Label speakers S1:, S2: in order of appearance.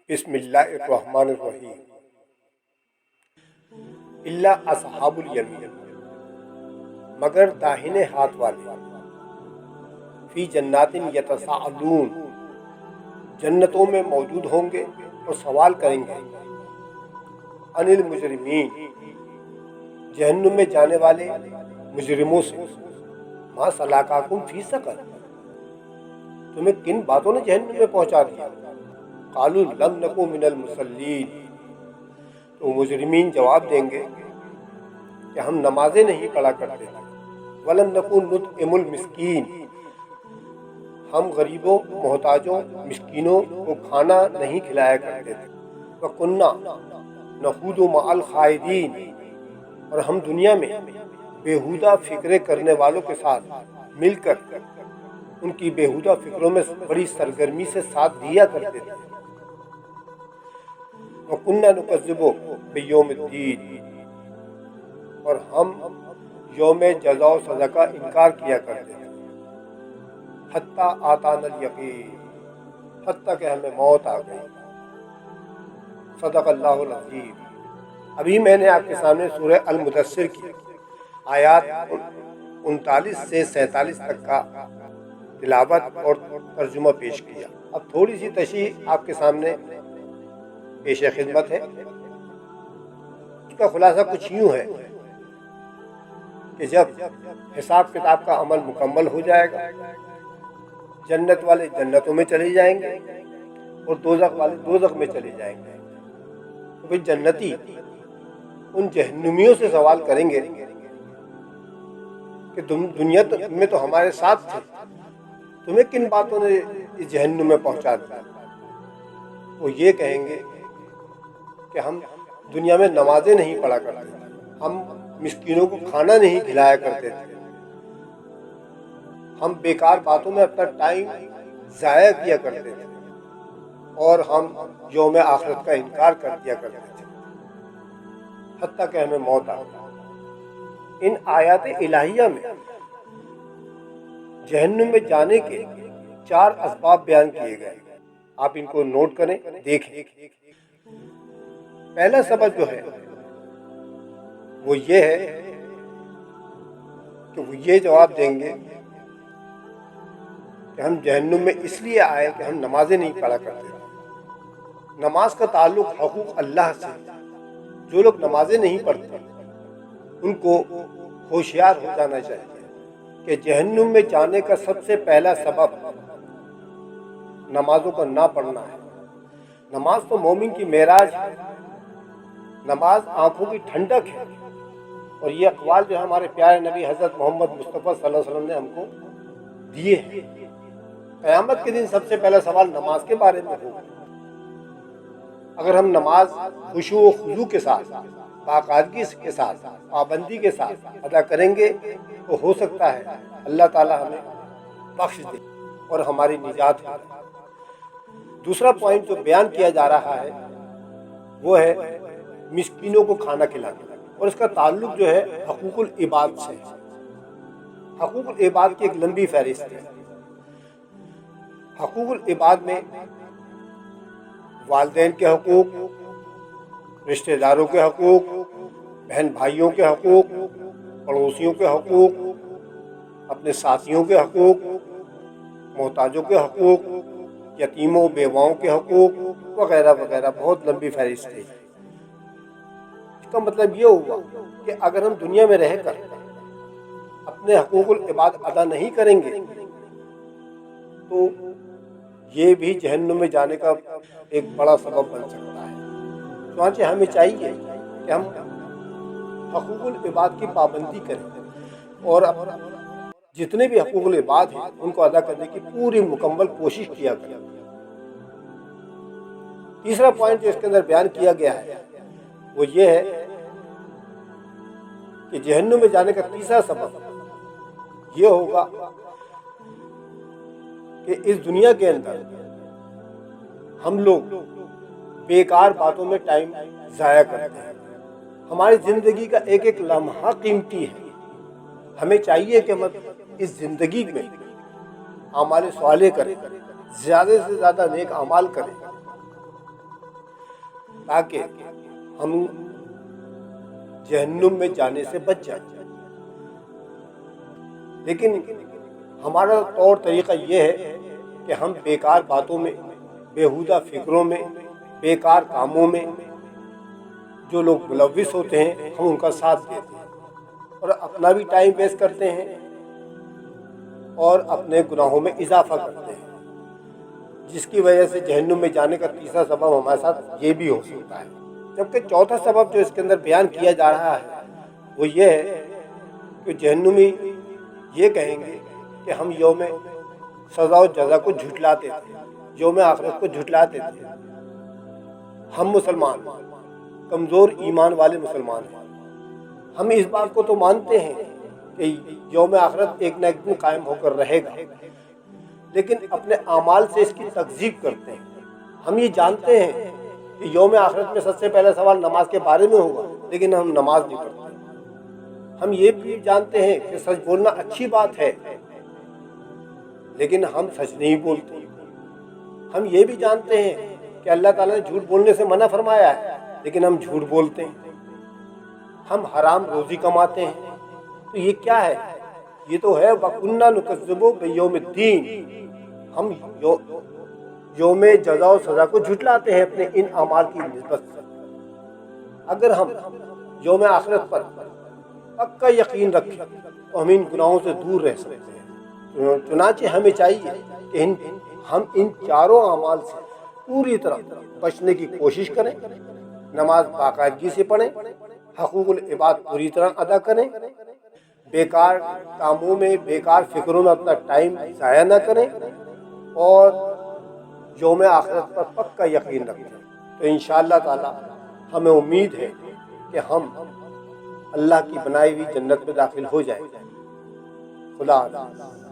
S1: بسم اللہ الرحمن الرحیم۔ الا اصحاب الیمین، مگر داہنے ہاتھ والے، فی جنات یتساءلون، جنتوں میں موجود ہوں گے اور سوال کریں گے، عن المجرمین، جہنم میں جانے والے مجرموں سے، ما سلکاکم فی سقر، تمہیں کن باتوں نے جہنم میں پہنچا دیا؟ قالوا لم نکن من المصلین، تو مجرمین جواب دیں گے کہ ہم نمازیں نہیں پڑھا کرتے تھے، ولم نکن نطعم المسکین، ہم غریبوں، محتاجوں، مسکینوں کو کھانا نہیں کھلایا کرتے تھے، وکنا نخوض مع الخائضین، اور ہم دنیا میں بیہودہ فکریں کرنے والوں کے ساتھ مل کر ان کی بیہودہ فکروں میں بڑی سرگرمی سے ساتھ دیا کرتے تھے، وَكُنَّا نُكَذِّبُ بِيَوْمِ الدِّينِ، اور ہم یوم جزا و سزا کا انکار کیا کرتے تھے، حتیٰ آتانا الیقین، حتیٰ کہ ہمیں موت آ گئی۔ صدق اللہ العظیم۔ ابھی میں نے آپ کے سامنے سورہ المدثر کی آیات 39 سے 47 تک کا تلاوت اور ترجمہ پیش کیا۔ اب تھوڑی سی تشریح آپ کے سامنے پیش خدمت ہے۔ اس کا خلاصہ کچھ یوں ہے کہ جب حساب کتاب کا عمل مکمل ہو جائے گا، جنت والے جنتوں میں چلے جائیں گے اور دوزخ والے دوزخ میں چلے جائیں گے، تو پھر جنتی ان جہنمیوں سے سوال کریں گے کہ تم دنیا میں تو ہمارے ساتھ تھے، تمہیں کن باتوں نے اس جہنم میں پہنچا دیا؟ وہ یہ کہیں گے کہ ہم دنیا میں نمازیں نہیں پڑھا کرتے تھے، ہم مسکینوں کو کھانا نہیں کھلایا کرتے تھے، ہم بیکار باتوں میں اپنا ٹائم ضائع کیا کرتے تھے، اور ہم یوم آخرت کا انکار کر دیا کرتے تھے، حتیٰ کہ ہمیں موت آ گئی۔ ان آیات الہیہ میں جہنم میں جانے کے 4 اسباب بیان کیے گئے، آپ ان کو نوٹ کریں، دیکھیں۔ پہلا سبب جو ہے وہ یہ ہے کہ وہ یہ جواب دیں گے کہ ہم جہنم میں اس لیے آئے کہ ہم نمازیں نہیں پڑھا کرتے تھے۔ نماز کا تعلق حقوق اللہ سے، جو لوگ نمازیں نہیں پڑھتے ان کو ہوشیار ہو جانا چاہیے کہ جہنم میں جانے کا سب سے پہلا سبب نمازوں کا نہ پڑھنا ہے۔ نماز تو مومن کی معراج ہے، نماز آنکھوں کی ٹھنڈک ہے، اور یہ اقوال جو ہمارے پیارے نبی حضرت محمد مصطفیٰ صلی اللہ علیہ وسلم نے ہم کو دیے ہیں۔ قیامت کے دن سب سے پہلا سوال نماز کے بارے میں ہوگا۔ اگر ہم نماز خشوع و خضوع کے ساتھ، باقاعدگی کے ساتھ، پابندی کے ساتھ ادا کریں گے تو ہو سکتا ہے اللہ تعالی ہمیں بخش دے اور ہماری نجات ہو۔ دوسرا پوائنٹ جو بیان کیا جا رہا ہے وہ ہے مسکینوں کو کھانا کھلانا، اور اس کا تعلق جو ہے حقوق العباد سے۔ حقوق العباد کی ایک لمبی فہرست ہے۔ حقوق العباد میں والدین کے حقوق، رشتہ داروں کے حقوق، بہن بھائیوں کے حقوق، پڑوسیوں کے حقوق، اپنے ساتھیوں کے حقوق، محتاجوں کے حقوق، یتیموں بیواؤں کے حقوق وغیرہ وغیرہ، بہت لمبی فہرست ہے۔ اس کا مطلب یہ ہوا کہ اگر ہم دنیا میں رہ کر اپنے حقوق العباد ادا نہیں کریں گے تو یہ بھی جہنم میں جانے کا ایک بڑا سبب بن سکتا ہے۔ چنانچہ ہمیں چاہیے کہ ہم حقوق العباد کی پابندی کریں اور جتنے بھی حقوق العباد ہیں ان کو ادا کرنے کی پوری مکمل کوشش کیا کریں۔ تیسرا پوائنٹ جو اس کے اندر بیان کیا گیا ہے وہ یہ ہے کہ جہنم میں جانے کا تیسرا سبب یہ ہوگا کہ اس دنیا کے اندر ہم لوگ بیکار باتوں میں ٹائم ضائع کرتے ہیں۔ ہماری زندگی کا ایک ایک لمحہ قیمتی ہے۔ ہمیں چاہیے کہ ہم اس زندگی میں اعمال صالح کریں، زیادہ سے زیادہ نیک اعمال کریں، تاکہ ہم جہنم میں جانے سے بچ جائیں۔ لیکن ہمارا طور طریقہ یہ ہے کہ ہم بیکار باتوں میں، بیہودہ فکروں میں، بیکار کاموں میں جو لوگ ملوث ہوتے ہیں ہم ان کا ساتھ دیتے ہیں اور اپنا بھی ٹائم ویسٹ کرتے ہیں اور اپنے گناہوں میں اضافہ کرتے ہیں، جس کی وجہ سے جہنم میں جانے کا تیسرا سبب ہمارے ساتھ یہ بھی ہو سکتا ہے۔ جبکہ چوتھا سبب جو اس کے اندر بیان کیا جا رہا ہے وہ یہ ہے کہ جہنمی یہ کہیں گے کہ ہم یوم سزا و جزا کو جھٹلاتے تھے، یوم آخرت کو جھٹلاتے تھے۔ ہم مسلمان کمزور ایمان والے مسلمان ہیں، ہم اس بات کو تو مانتے ہیں کہ یوم آخرت ایک نہ ایک دن قائم ہو کر رہے گا، لیکن اپنے اعمال سے اس کی تکذیب کرتے ہیں۔ ہم یہ جانتے ہیں کہ یوم آخرت میں سب سے پہلا سوال نماز کے بارے میں ہوگا، لیکن ہم نماز نہیں پڑھتے۔ ہم یہ بھی جانتے ہیں کہ سچ بولنا اچھی بات ہے، لیکن ہم سچ نہیں بولتے۔ ہم یہ بھی جانتے ہیں کہ اللہ تعالیٰ نے جھوٹ بولنے سے منع فرمایا ہے، لیکن ہم جھوٹ بولتے ہیں۔ ہم حرام روزی کماتے ہیں، تو یہ کیا ہے؟ یہ تو ہے وَكُنَّا نُكَذِّبُ بِيَوْمِ الدِّينِ، ہم یوم جزا و سزا کو جھٹلاتے ہیں اپنے ان اعمال کی نسبت سے۔ اگر ہم یوم آخرت پر پکا یقین رکھیں تو ہم ان گناہوں سے دور رہ سکتے ہیں۔ چنانچہ ہمیں چاہیے کہ ہم ان چاروں اعمال سے پوری طرح بچنے کی کوشش کریں، نماز باقاعدگی سے پڑھیں، حقوق العباد پوری طرح ادا کریں، بیکار کاموں میں، بیکار فکروں میں اپنا ٹائم ضائع نہ کریں اور یوم آخرت پر پکا یقین رکھیں۔ تو انشاءاللہ تعالی ہمیں امید ہے کہ ہم اللہ کی بنائی ہوئی جنت میں داخل ہو جائیں۔ خدا حافظ۔